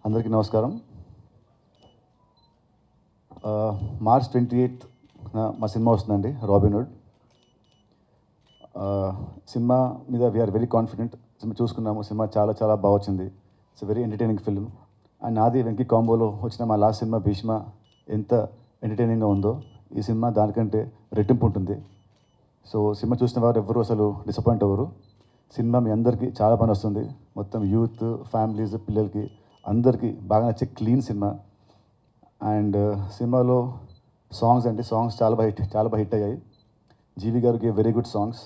అందరికీ నమస్కారం. మార్చ్ 28 మా సినిమా వస్తుందండి, రాబిన్హుడ్. సినిమా మీద వీఆర్ వెరీ కాన్ఫిడెంట్. సినిమా చూసుకున్నాము, సినిమా చాలా చాలా బాగా వచ్చింది. It's very entertaining film. And నాది వెంకీ కాంబోలో వచ్చిన మా లాస్ట్ సినిమా భీష్మ ఎంత ఎంటర్టైనింగ్గా ఉందో ఈ సినిమా దానికంటే రెట్టింపు ఉంటుంది. సో సినిమా చూసిన వారు ఎవ్వరూ అసలు డిసప్పాయింట్ అవ్వరు. సినిమా మీ అందరికీ చాలా పని వస్తుంది. మొత్తం యూత్, ఫ్యామిలీస్, పిల్లలకి అందరికీ బాగా నచ్చే క్లీన్ సినిమా. అండ్ సినిమాలో సాంగ్స్ చాలా బాగా హిట్ అయ్యాయి. జీవి గారికి వెరీ గుడ్ సాంగ్స్.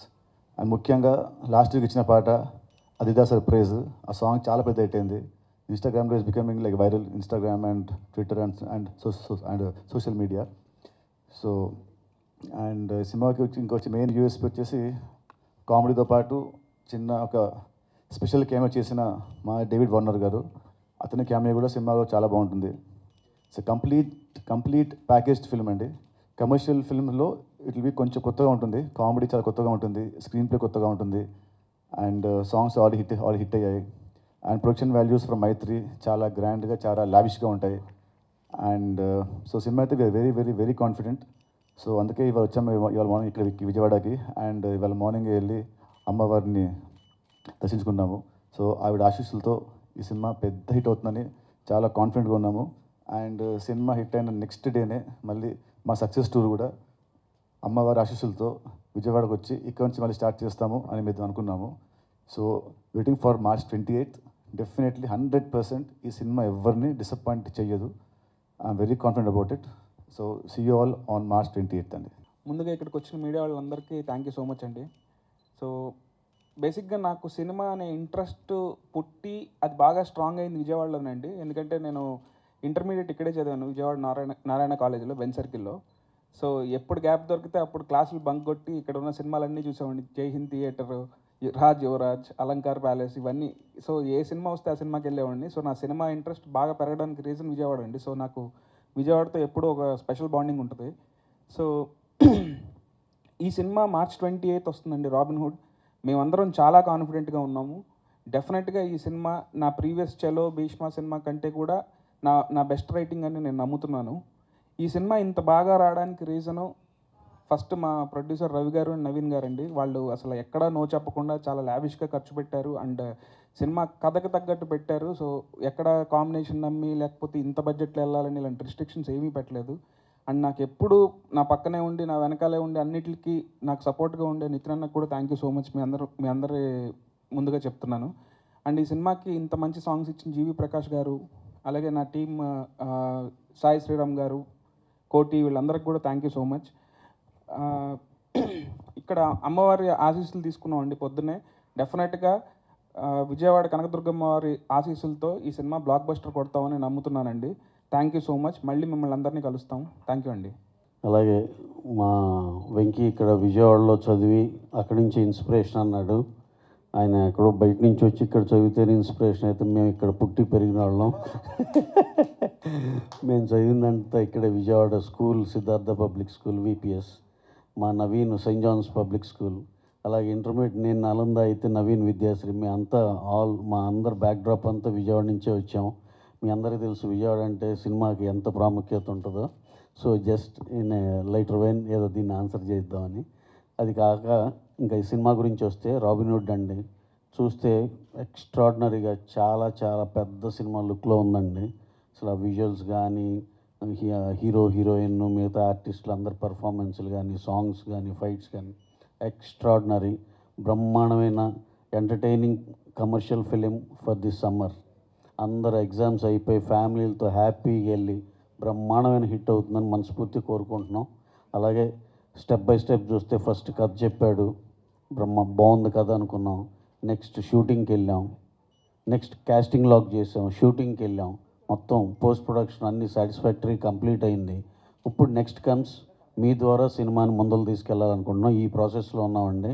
అండ్ ముఖ్యంగా లాస్ట్ వీక్ ఇచ్చిన పాట అదిదా సర్ప్రైజ్, ఆ సాంగ్ చాలా పెద్ద హిట్ అయింది. ఇన్స్టాగ్రామ్లో is becoming like viral, Instagram and Twitter and social media. So and సినిమాకి ఇంకొచ్చి మెయిన్ యూఎస్పీ వచ్చేసి కామెడీతో పాటు చిన్న ఒక స్పెషల్ క్యామియో చేసిన మా డేవిడ్ వార్నర్ గారు. అతని క్యామియో కూడా సినిమాలో చాలా బాగుంటుంది. ఇట్స్ కంప్లీట్ ప్యాకేజ్డ్ ఫిల్మ్ అండి. కమర్షియల్ ఫిల్మ్లో ఇట్ విల్ బి కొంచెం కొత్తగా ఉంటుంది, కామెడీ చాలా కొత్తగా ఉంటుంది, స్క్రీన్ ప్లే కొత్తగా ఉంటుంది. అండ్ సాంగ్స్ ఆల్రెడీ హిట్ అయ్యాయి. And production values from Mythri చాలా గ్రాండ్గా, చాలా లావిష్గా ఉంటాయి. అండ్ సో సినిమా అయితే we are very very very confident. So అందుకే ఇవాళ మార్నింగ్ ఇక్కడ విజయవాడకి. అండ్ ఇవాళ మార్నింగ్ వెళ్ళి అమ్మవారిని దర్శించుకున్నాము. సో ఆవిడ ఆశీస్సులతో ఈ సినిమా పెద్ద హిట్ అవుతుందని చాలా కాన్ఫిడెంట్గా ఉన్నాము. అండ్ సినిమా హిట్ అయిన నెక్స్ట్ డేనే మళ్ళీ మా సక్సెస్ టూర్ కూడా అమ్మవారి ఆశీస్సులతో విజయవాడకు వచ్చి ఇక్కడ నుంచి మళ్ళీ స్టార్ట్ చేస్తాము అని మేము అనుకున్నాము. So waiting for March 28. Definitely 100% ఈ సినిమా ఎవరిని డిసప్పాయింట్ చేయదు. I'm very confident about it. So see you all on March 28 అండి. ముందుగా ఇక్కడికి వచ్చిన మీడియా వాళ్ళందరికీ థ్యాంక్ యూ సో మచ్ అండి. సో బేసిక్గా నాకు సినిమా అనే ఇంట్రెస్ట్ పుట్టి అది బాగా స్ట్రాంగ్ అయింది విజయవాడలోనే అండి. ఎందుకంటే నేను ఇంటర్మీడియట్ ఇక్కడే చదివాను, విజయవాడ నారాయణ కాలేజీలో, బెన్ సర్కిల్లో. సో ఎప్పుడు గ్యాప్ దొరికితే అప్పుడు క్లాసులు బంక్ కొట్టి ఇక్కడ ఉన్న సినిమాలన్నీ చూసామండి. జై హింద్ థియేటర్, రాజ్ యువరాజ్, అలంకార్ ప్యాలెస్, ఇవన్నీ. సో ఏ సినిమా వస్తే ఆ సినిమాకి వెళ్ళేవాడిని. సో నా సినిమా ఇంట్రెస్ట్ బాగా పెరగడానికి రీజన్ విజయవాడ అండి. సో నాకు విజయవాడతో ఎప్పుడూ ఒక స్పెషల్ బాండింగ్ ఉంటుంది. సో ఈ సినిమా మార్చ్ 28 వస్తుందండి, రాబిన్హుడ్. మేమందరం చాలా కాన్ఫిడెంట్గా ఉన్నాము. డెఫినెట్గా ఈ సినిమా నా ప్రీవియస్ చలో, భీష్మ సినిమా కంటే కూడా నా బెస్ట్ రైటింగ్ అని నేను నమ్ముతున్నాను. ఈ సినిమా ఇంత బాగా రావడానికి రీజను ఫస్ట్ మా ప్రొడ్యూసర్ రవి గారు అండ్ నవీన్ గారు అండి. వాళ్ళు అసలు ఎక్కడా నో చెప్పకుండా చాలా లావిష్గా ఖర్చు పెట్టారు. అండ్ సినిమా కథకు తగ్గట్టు పెట్టారు. సో ఎక్కడ కాంబినేషన్ నమ్మి లేకపోతే ఇంత బడ్జెట్లో వెళ్ళాలని ఇలాంటి రిస్ట్రిక్షన్స్ ఏమీ పెట్టలేదు. అండ్ నాకు ఎప్పుడు నా పక్కనే ఉండి, నా వెనకాలే ఉండి, అన్నిటికీ నాకు సపోర్ట్గా ఉండే నితిన్ అన్నకు కూడా థ్యాంక్ యూ సో మచ్. మీ అందరి ముందుగా చెప్తున్నాను. అండ్ ఈ సినిమాకి ఇంత మంచి సాంగ్స్ ఇచ్చిన జీవి ప్రకాష్ గారు, అలాగే నా టీమ్ సాయి శ్రీరామ్ గారు, కోటి, వీళ్ళందరికీ కూడా థ్యాంక్ యూ సో మచ్. ఇక్కడ అమ్మవారి ఆశీస్సులు తీసుకున్నామండి పొద్దున్నే. డెఫినెట్గా విజయవాడ కనకదుర్గమ్మ వారి ఆశీస్సులతో ఈ సినిమా బ్లాక్ బస్టర్ కొడతామని నమ్ముతున్నానండి. Thank you so much. మళ్ళీ మిమ్మల్ని అందరినీ కలుస్తాం. థ్యాంక్ యూ అండి. అలాగే మా వెంకీ ఇక్కడ విజయవాడలో చదివి అక్కడి నుంచి ఇన్స్పిరేషన్ అన్నాడు. ఆయన ఎక్కడో బయట నుంచి వచ్చి ఇక్కడ చదివితేనే ఇన్స్పిరేషన్ అయితే మేము ఇక్కడ పుట్టి పెరిగిన వాళ్ళం. మేము చదివిందంతా ఇక్కడ Vijayawada school, Siddhartha public school, VPS. మా Naveen Saint John's public school. అలాగే ఇంటర్మీడియట్ నేను నలంద అయితే నవీన్ విద్యాశ్రీ. మా అందరు బ్యాక్డ్రాప్ అంతా విజయవాడ నుంచే వచ్చాం. మీ అందరికీ తెలుసు విజయవాడ అంటే సినిమాకి ఎంత ప్రాముఖ్యత ఉంటుందో. So just in lighter vein ఏదో దీన్ని ఆన్సర్ చేద్దామని. అది కాక ఇంకా ఈ సినిమా గురించి వస్తే రాబిన్హుడ్ అండి, చూస్తే ఎక్స్ట్రాడినరీగా చాలా చాలా పెద్ద సినిమా లుక్లో ఉందండి. అసలు ఆ విజువల్స్ కానీ, హీరో హీరోయిన్, మిగతా ఆర్టిస్టులు అందరి పర్ఫార్మెన్స్లు కానీ, సాంగ్స్ కానీ, ఫైట్స్ కానీ ఎక్స్ట్రాడినరీ, బ్రహ్మాండమైన entertaining commercial film for this summer. అందరు ఎగ్జామ్స్ అయిపోయి ఫ్యామిలీలతో హ్యాపీగా వెళ్ళి బ్రహ్మాండమైన హిట్ అవుతుందని మనస్ఫూర్తి కోరుకుంటున్నాం. అలాగే స్టెప్ బై స్టెప్ చూస్తే ఫస్ట్ కథ చెప్పాడు, బాగుంది కథ అనుకున్నాం. నెక్స్ట్ షూటింగ్కి వెళ్ళాం, నెక్స్ట్ కాస్టింగ్ లాక్ చేసాం, షూటింగ్కి వెళ్ళాం. మొత్తం పోస్ట్ ప్రొడక్షన్ అన్నీ సాటిస్ఫాక్టరీ కంప్లీట్ అయింది. ఇప్పుడు నెక్స్ట్ కమ్స్ మీ ద్వారా సినిమాని ముందలు తీసుకెళ్లాలనుకుంటున్నాం. ఈ ప్రాసెస్లో ఉన్నామండి.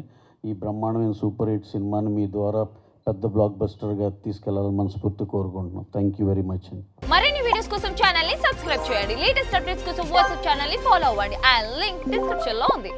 ఈ బ్రహ్మాండమైన సూపర్ హిట్ సినిమాని మీ ద్వారా పెద్ద బ్లాక్ బస్టర్గా తీసుకెళ్లాలని మనస్ఫూర్తి కోరుకుంటున్నాం. థ్యాంక్ యూ వెరీ మచ్ అండి. మరిన్ని వీడియోస్ కోసం ఛానల్ ని సబ్స్క్రైబ్ చేయండి. లేటెస్ట్ అప్డేట్స్ కోసం వాట్సాప్ ఛానల్ ని ఫాలో అవ్వండి. ఆ లింక్ డిస్క్రిప్షన్ లో ఉంది.